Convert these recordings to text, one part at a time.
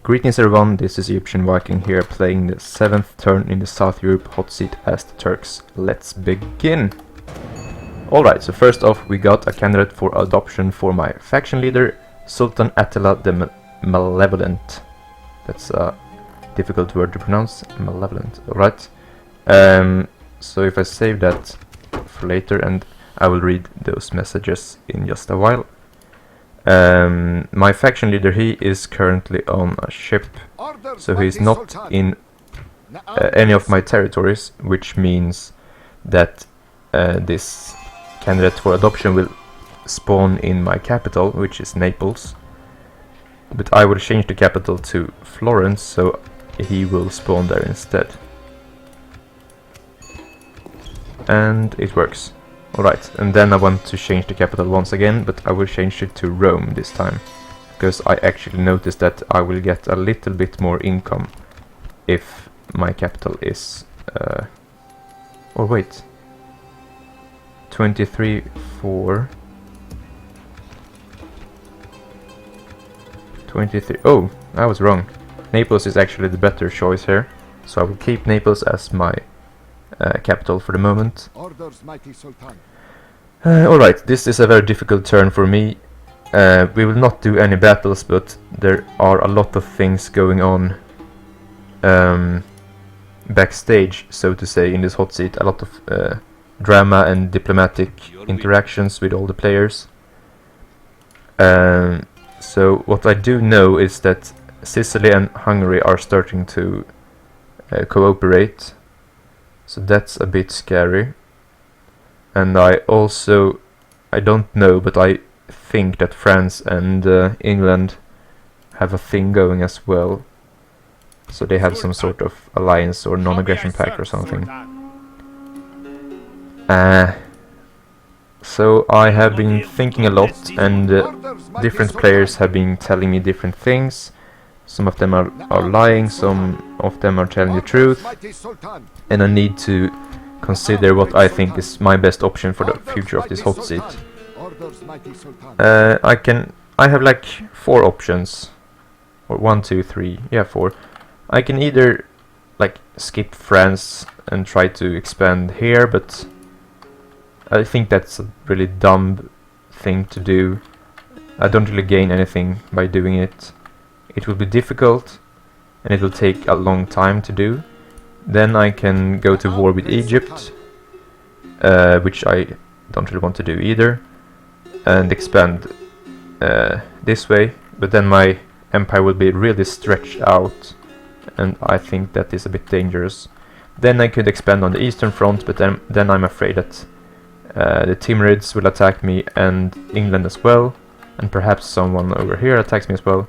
Greetings everyone, this is EgyptianViking here playing the 7th turn in the South Europe Hotseat as the Turks. Let's begin! Alright, so first off we got a candidate for adoption for my faction leader, Sultan Attila the Malevolent. That's a difficult word to pronounce, malevolent, alright. So if I save that for later, and I will read those messages in just a while. My faction leader, he is currently on a ship, so he's not in any of my territories, which means that this candidate for adoption will spawn in my capital, which is Naples. But I will change the capital to Florins, so he will spawn there instead. And it works. Alright, and then I want to change the capital once again, but I will change it to Rome this time, because I actually noticed that I will get a little bit more income if my capital is... or wait... 23 for... 23... Oh, I was wrong. Naples is actually the better choice here, so I will keep Naples as my capital for the moment. Alright, this is a very difficult turn for me. We will not do any battles, but there are a lot of things going on backstage, so to say, in this hot seat. A lot of drama and diplomatic interactions with all the players. So what I do know is that Sicily and Hungary are starting to cooperate. So that's a bit scary. And I don't know, but I think that France and England have a thing going as well. So they have some sort of alliance or non-aggression pact or something. So I have been thinking a lot, and different players have been telling me different things. Some of them are lying, some of them are telling the truth, and I need to consider what I think is my best option for the future of this hot seat. I have like 4 options, or 1, 2, 3, yeah, 4. I can either like skip France and try to expand here, but I think that's a really dumb thing to do. I don't really gain anything by doing it. It will be difficult, and it will take a long time to do. Then I can go to war with Egypt, which I don't really want to do either, and expand this way, but then my empire will be really stretched out, and I think that is a bit dangerous. Then I could expand on the eastern front, but then I'm afraid that the Timurids will attack me, and England as well, and perhaps someone over here attacks me as well,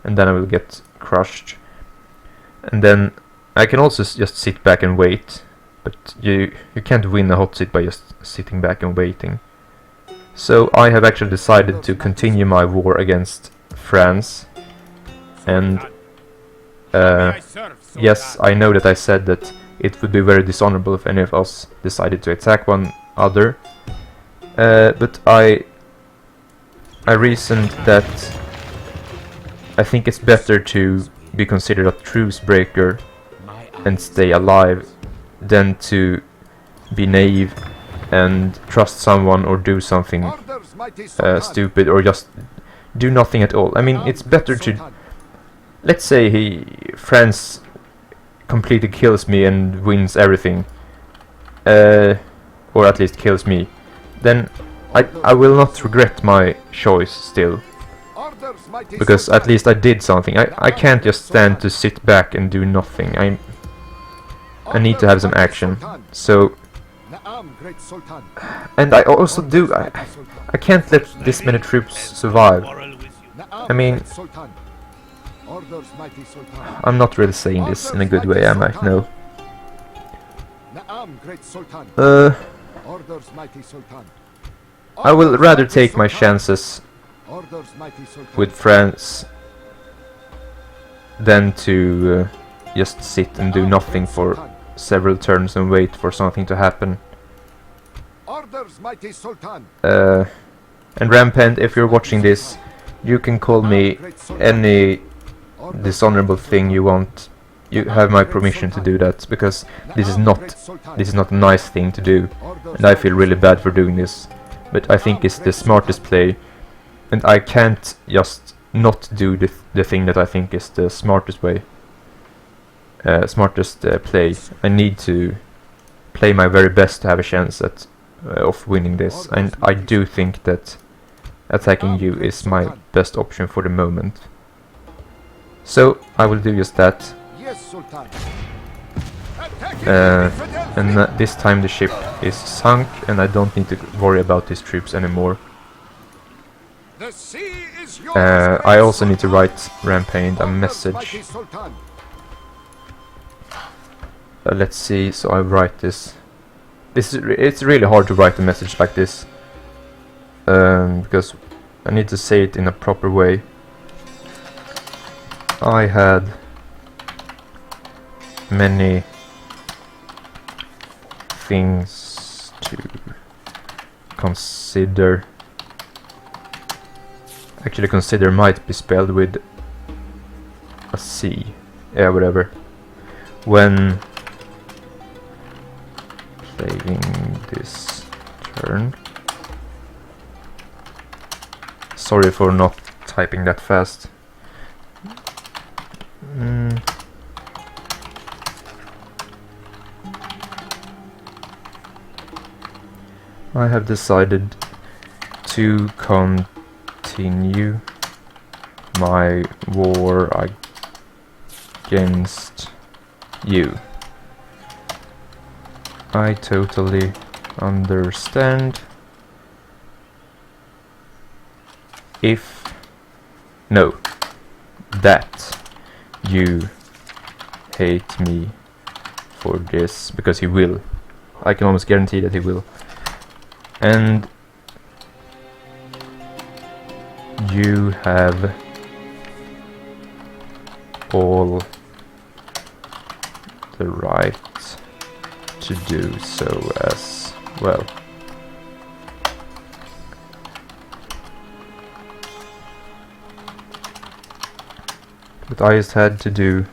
and then I will get crushed. And then I can also just sit back and wait, but you can't win a hot seat by just sitting back and waiting. So I have actually decided to continue my war against France, and yes, I know that I said that it would be very dishonorable if any of us decided to attack one other, but I reasoned that I think it's better to be considered a truce breaker and stay alive than to be naive and trust someone or do something stupid or just do nothing at all. I mean, it's better to... Let's say France completely kills me and wins everything, or at least kills me, then I will not regret my choice still, because at least I did something. I can't just stand to sit back and do nothing. I need to have some action. So, and I also do. I can't let this many troops survive. I mean, I'm not really saying this in a good way, am I? No. I will rather take my chances with France than to just sit and do nothing for several turns and wait for something to happen. And Rampant, if you're watching this, you can call me any dishonorable thing you want, you have my permission to do that, because this is not a nice thing to do, and I feel really bad for doing this. But I think it's the smartest play, and I can't just not do the thing that I think is the smartest way, play. I need to play my very best to have a chance at of winning this, and I do think that attacking you is my best option for the moment. So I will do just that. And this time the ship is sunk, and I don't need to worry about these troops anymore. I also need to write Rampage a message. Let's see, so I write this. It's really hard to write a message like this, because I need to say it in a proper way. I had many things to consider. Actually, consider might be spelled with a C. Yeah, whatever. When playing this turn. Sorry for not typing that fast. I have decided to continue my war against you. I totally understand. That you hate me for this, because he will. I can almost guarantee that he will. And you have all the right to do so as well. But I just had to do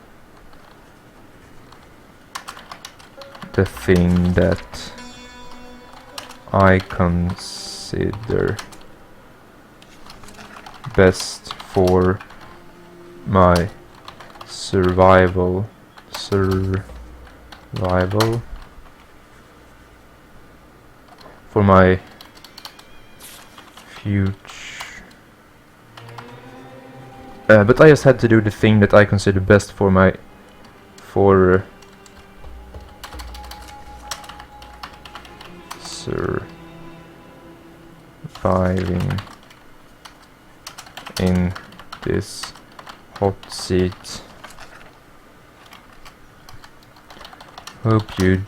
the thing that I consider best for my survival, for my future. But I just had to do the thing that I consider best for my surviving in this hot seat. Hope you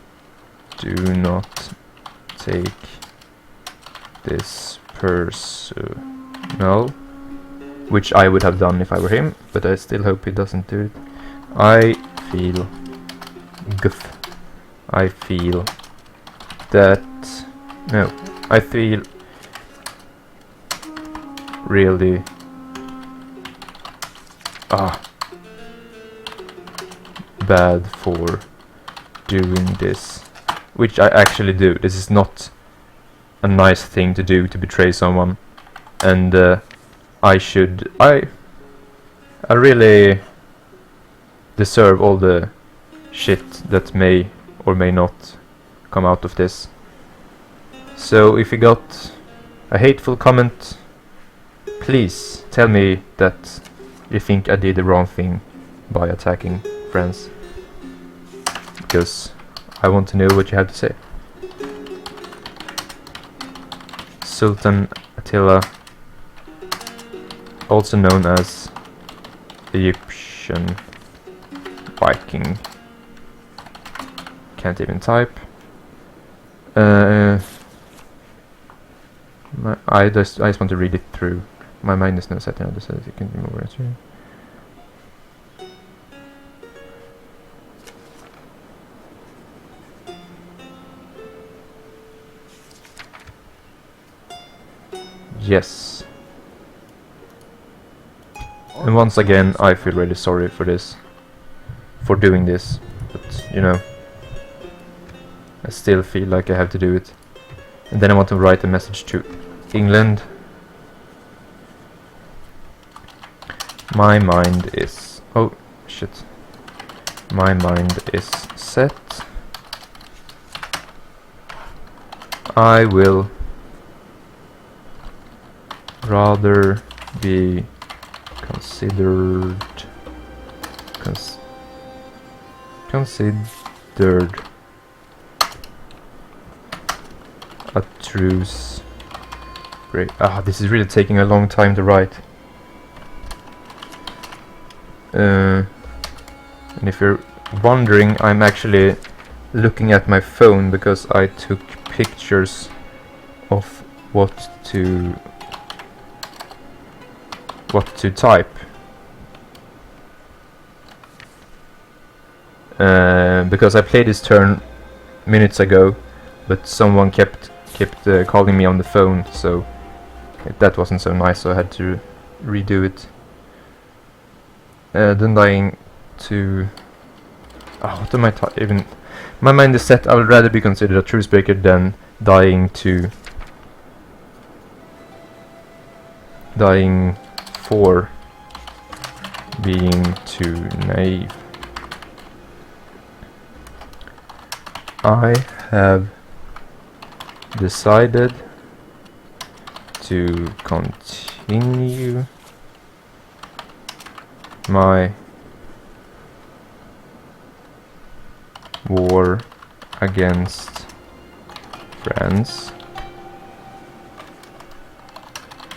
do not take this personal, which I would have done if I were him, but I still hope he doesn't do it. I feel really bad for doing this, which I actually do. This is not a nice thing to do, to betray someone, and I really deserve all the shit that may or may not come out of this. So if you got a hateful comment, please tell me that you think I did the wrong thing by attacking friends, because I want to know what you have to say. Sultan Attila, also known as EgyptianViking. Can't even type. I just want to read it through. My mind is not set in so you can move it through. Yes. And once again, I feel really sorry for this, for doing this, but you know, I still feel like I have to do it. And then I want to write a message to England. My mind is... oh, shit. My mind is set. I will rather be considered a truce break. This is really taking a long time to write. And if you're wondering, I'm actually looking at my phone because I took pictures of what to type. Because I played this turn minutes ago, but someone kept calling me on the phone, so that wasn't so nice, so I had to redo it. Then dying to... what am I even... My mind is set. I would rather be considered a truce breaker than dying for being too naive. I have decided to continue my war against France.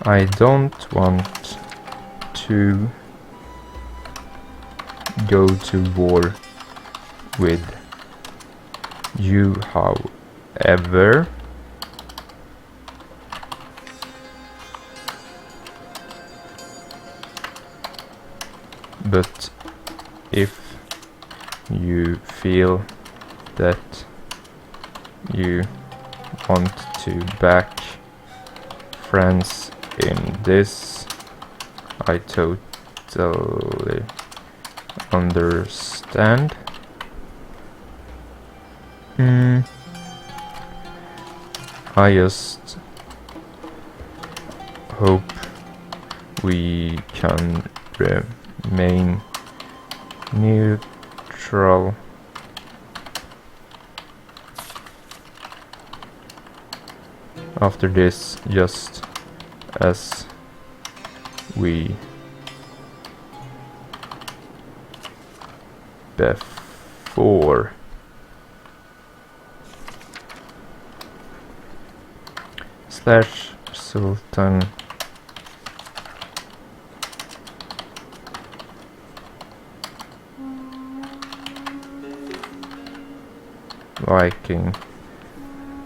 I don't want to go to war with you, however. But if you feel that you want to back France in this, I totally understand. I just hope we can remain neutral after this, just as we before. Slash Sultan Viking.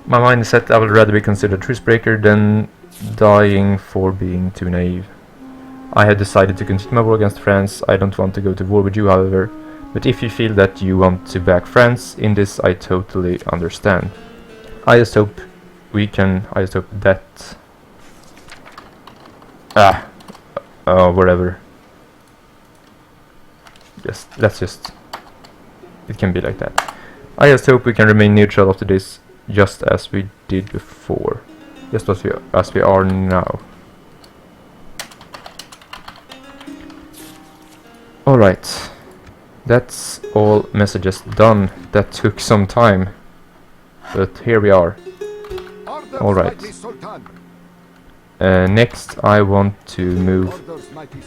My mind is set. I would rather be considered truce breaker than dying for being too naive. I have decided to continue my war against France. I don't want to go to war with you, however. But if you feel that you want to back France in this, I totally understand. I just hope we can... I just hope that... whatever. Let's just... It can be like that. I just hope we can remain neutral after this, just as we did before. Just as we are now. Alright. That's all messages done. That took some time. But here we are. Alright. Next I want to move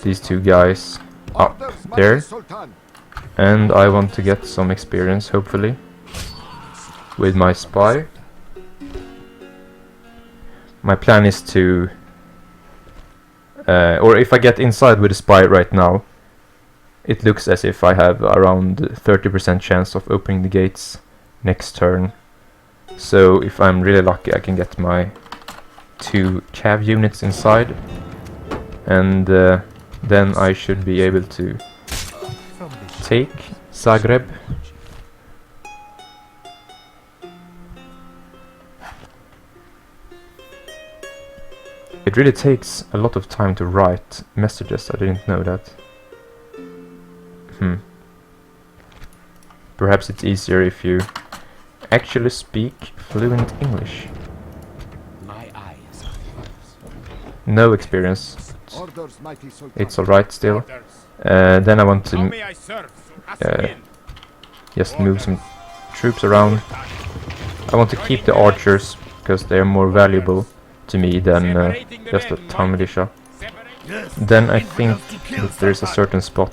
these two guys up there. And I want to get some experience, hopefully, with my spy. My plan is to... or if I get inside with a spy right now, it looks as if I have around 30% chance of opening the gates next turn. So if I'm really lucky, I can get my 2 cav units inside, and then I should be able to take Zagreb. It really takes a lot of time to write messages, I didn't know that. Perhaps it's easier if you actually speak fluent English. No experience. It's alright still. Then I want to just move some troops around. I want to keep the archers because they're more valuable to me than just a town militia. Then I think that there's a certain spot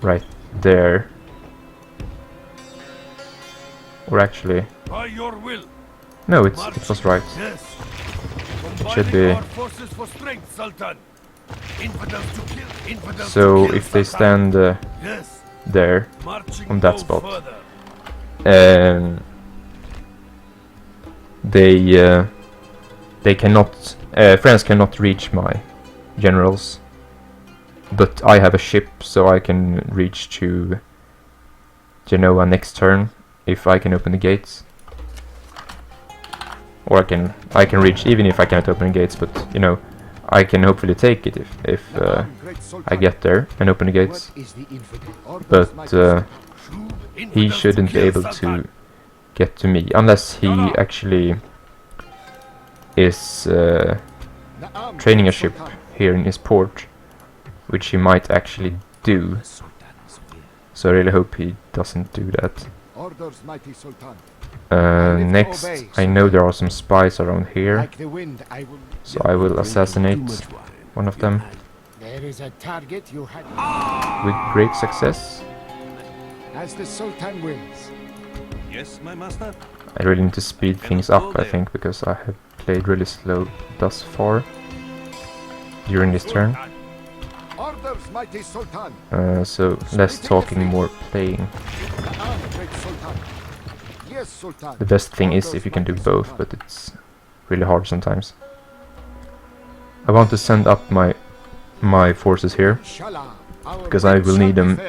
right there. Or actually... No, it was right. It should be... So if they stand there, on that spot, they cannot... friends cannot reach my generals. But I have a ship, so I can reach to Genoa next turn, if I can open the gates. Or I can reach even if I cannot open the gates, but you know, I can hopefully take it if I get there and open the gates. But he shouldn't be able to get to me unless he actually is training a ship here in his port, which he might actually do. So I really hope he doesn't do that. Next, I know there are some spies around here, so I will assassinate one of them with great success. As the Sultan wins. Yes, my master. I really need to speed things up, I think, because I have played really slow thus far during this turn. So less talking, more playing. The best thing is if you can do both, but it's really hard sometimes. I want to send up my forces here, because I will need them.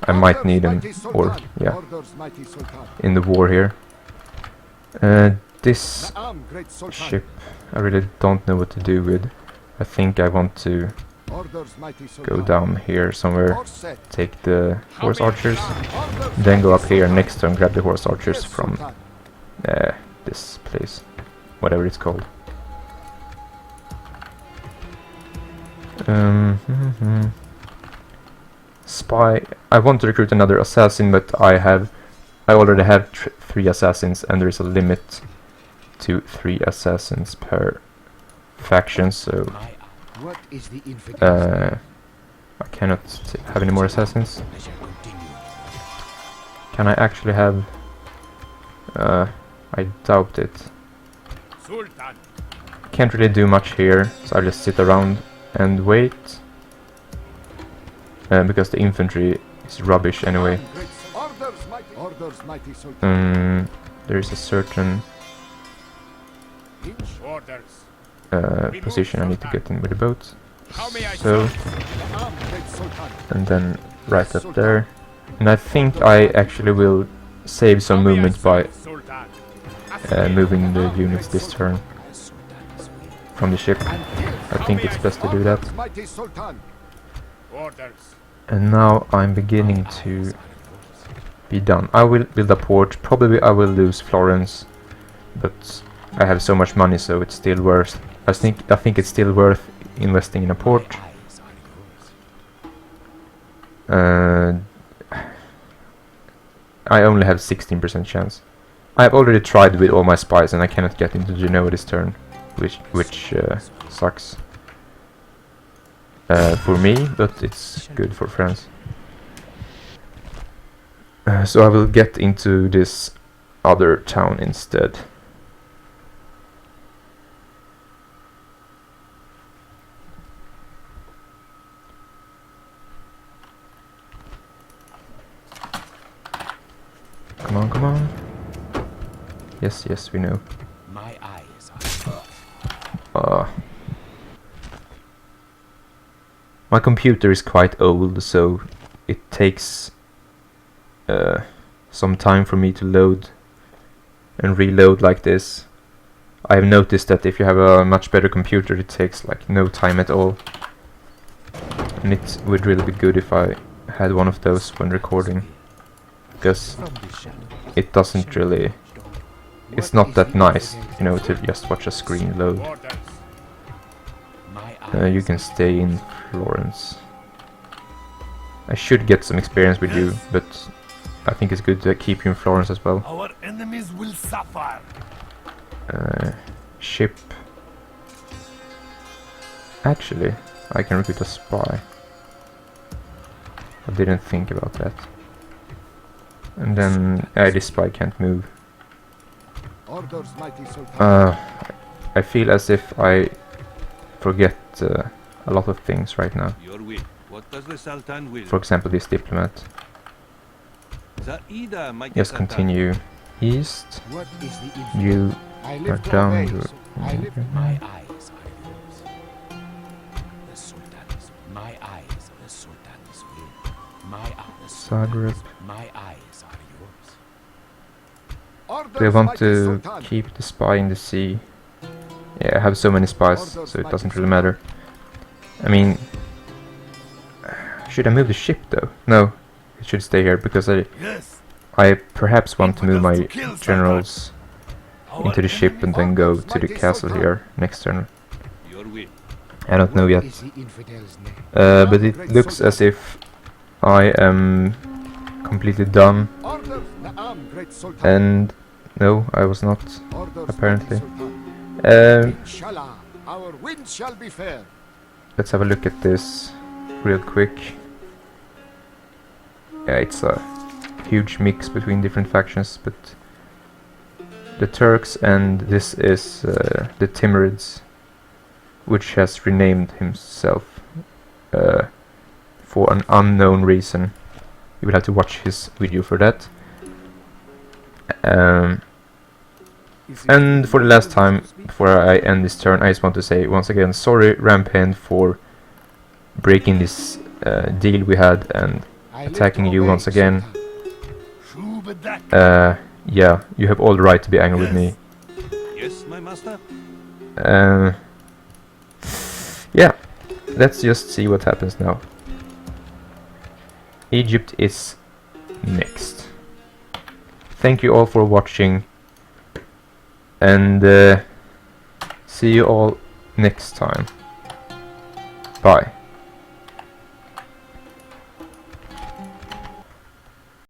I might need them, or yeah, in the war here. This ship, I really don't know what to do with. I think I want to go down here somewhere, take the horse archers, then go up here next turn, grab the horse archers from this place, whatever it's called. Spy. I want to recruit another assassin, but I already have 3 assassins, and there is a limit to 3 assassins per faction, so I cannot have any more assassins. Can I actually have... I doubt it. Can't really do much here, so I'll just sit around and wait. Because the infantry is rubbish anyway. There is a certain position I need to get in with the boat. So, and then right up there. And I think I actually will save some movement by moving the units this turn from the ship. I think it's best to do that. And now I'm beginning to be done. I will build a port. Probably I will lose florins, but I have so much money, so it's still worth. I think it's still worth investing in a port. I only have 16% chance. I have already tried with all my spies, and I cannot get into Genoa this turn, which sucks. For me, but it's good for France. So I will get into this other town instead. Come on, come on. Yes, yes, we know. My eyes are my computer is quite old, so it takes some time for me to load and reload like this. I have noticed that if you have a much better computer, it takes like no time at all. And it would really be good if I had one of those when recording, because From the shadow. it doesn't really... It's not that nice, you know, to just watch a screen load. You can stay in Florence. I should get some experience with you, but I think it's good to keep you in Florence as well. Our enemies will suffer. Ship. Actually, I can recruit a spy. I didn't think about that. And then this spy can't move. Orders, mighty Sultan. I feel as if I forget a lot of things right now. Your will. What does the Sultan will? For example, this diplomat. Zaida, mighty Just Sultan. continue east. What is the influence? You I are live to down. obey, You so I live to My eyes are yours. The Sultan's. My eyes. The Sultan's will. My eyes. Zagreb. My eyes are yours. Orders, Do I want mighty to Sultan. keep the spy in the sea? Yeah, I have so many spies, so it doesn't really matter. I mean, should I move the ship though? No, it should stay here because Yes. I perhaps want to move my generals into the ship and then go to the castle here next turn. Your will. I don't know What yet, is the infidel's name? but it looks as if I am completely done. Orders, Na'am, great Sultan. And no, I was not. Orders, apparently. mighty Sultan. Inshallah, our wind shall be fair. Let's have a look at this real quick. Yeah, it's a huge mix between different factions, but the Turks, and this is the Timurids, which has renamed himself for an unknown reason. You will have to watch his video for that. And for the last time, before I end this turn, I just want to say once again, sorry Rampant for breaking this deal we had and I live attacking to you obey, once again. Sultan. Shubadak. Yeah, you have all the right to be angry with me. Yes, my master. Yeah, let's just see what happens now. Egypt is next. Thank you all for watching, and see you all next time. Bye.